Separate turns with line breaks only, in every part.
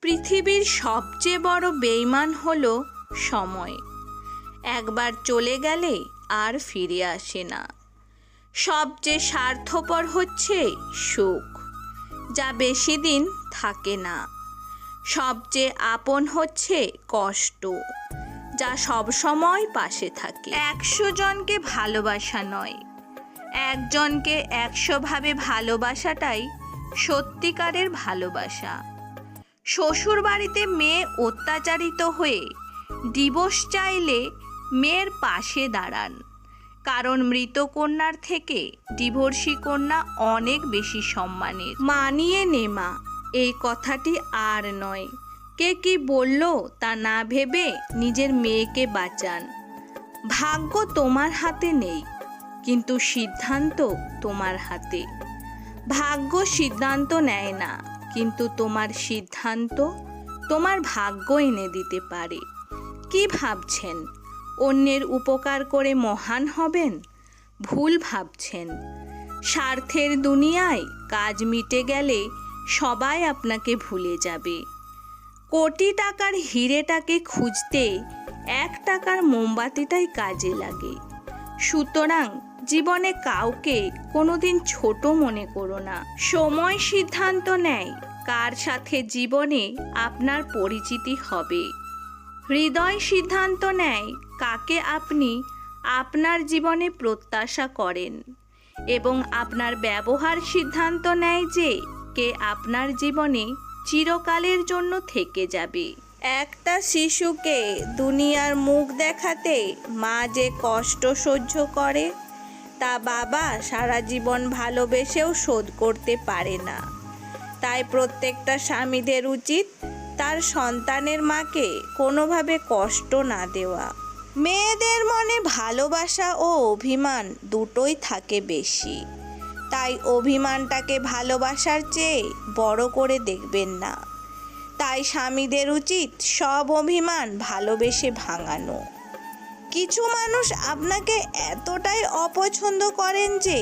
পৃথিবীর সবচেয়ে বড় বেঈমান হলো সময়। একবার চলে গেলে আর ফিরে আসে না। সবচেয়ে স্বার্থপর হচ্ছে সুখ, যা বেশি দিন থাকে না। সবচেয়ে আপন হচ্ছে কষ্ট, যা সব সময় পাশে থাকে। 100 জনকে ভালোবাসা নয়, একজনকে 100 ভাবে ভালোবাসাটাই সত্যিকারের ভালোবাসা। শ্বশুর বাড়িতে মেয়ে অত্যাচারিত হয়ে ডিভোর্স চাইলে মেয়ের পাশে দাঁড়ান, কারণ মৃত কন্যার থেকে ডিভোর্সি কন্যা অনেক বেশি সম্মানের। মানিয়ে নেমা এই কথাটি আর নয়। কে কি বলল তা না ভেবে নিজের মেয়েকে বাঁচান। ভাগ্য তোমার হাতে নেই, কিন্তু সিদ্ধান্ত তোমার হাতে। ভাগ্য সিদ্ধান্ত নেয় না, কিন্তু তোমার সিদ্ধান্ত তোমার ভাগ্য এনে দিতে পারে। কি ভাবছেন অন্যের উপকার করে মহান হবেন? ভুল ভাবছেন। স্বার্থের দুনিয়ায় কাজ মিটে গেলে সবাই আপনাকে ভুলে যাবে। কোটি টাকার হিরেটাকে খুঁজতে 1 টাকার মোমবাতিটাই কাজে লাগে। সুতরাং জীবনে কাউকে কোনোদিন ছোট মনে করো না। সময় সিদ্ধান্ত নেয় কার সাথে জীবনে আপনার পরিচিতি হবে। হৃদয় সিদ্ধান্ত নেয় কাকে আপনি আপনার জীবনে প্রত্যাশা করেন, এবং আপনার ব্যবহার সিদ্ধান্ত নেয় যে কে আপনার জীবনে চিরকালের জন্য থেকে যাবে। একটা শিশুকে দুনিয়ার মুখ দেখাতে মা যে কষ্ট সহ্য করে, তা বাবা সারা জীবন ভালোবেসেও শোধ করতে পারে না। তাই প্রত্যেকটা স্বামীদের উচিত তার সন্তানের মাকে কোনোভাবে কষ্ট না দেওয়া। মেয়েদের মনে ভালোবাসা ও অভিমান দুটোই থাকে বেশি, তাই অভিমানটাকে ভালোবাসার চেয়ে বড় করে দেখবেন না। তাই স্বামীদের উচিত সব অভিমান ভালোবেসে ভাঙানো। কিছু মানুষ আপনাকে এতটাই অপছন্দ করেন যে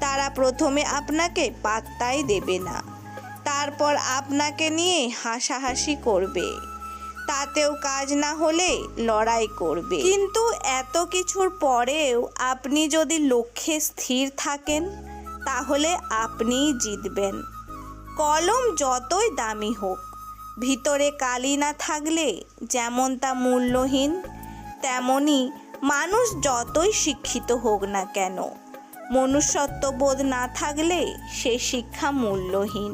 তারা প্রথমে আপনাকে পাত্তাই দেবে না, তারপর আপনাকে নিয়ে হাসাহাসি করবে, তাতেও কাজ না হলে লড়াই করবে। কিন্তু এত কিছুর পরেও আপনি যদি লক্ষ্যে স্থির থাকেন, তাহলে আপনিই জিতবেন। কলম যতই দামি হোক, ভিতরে কালি না থাকলে যেমন তা মূল্যহীন, তেমনি মানুষ যতই শিক্ষিত হোক না কেন, মনুষ্যত্ববোধ না থাকলে সে শিক্ষা মূল্যহীন।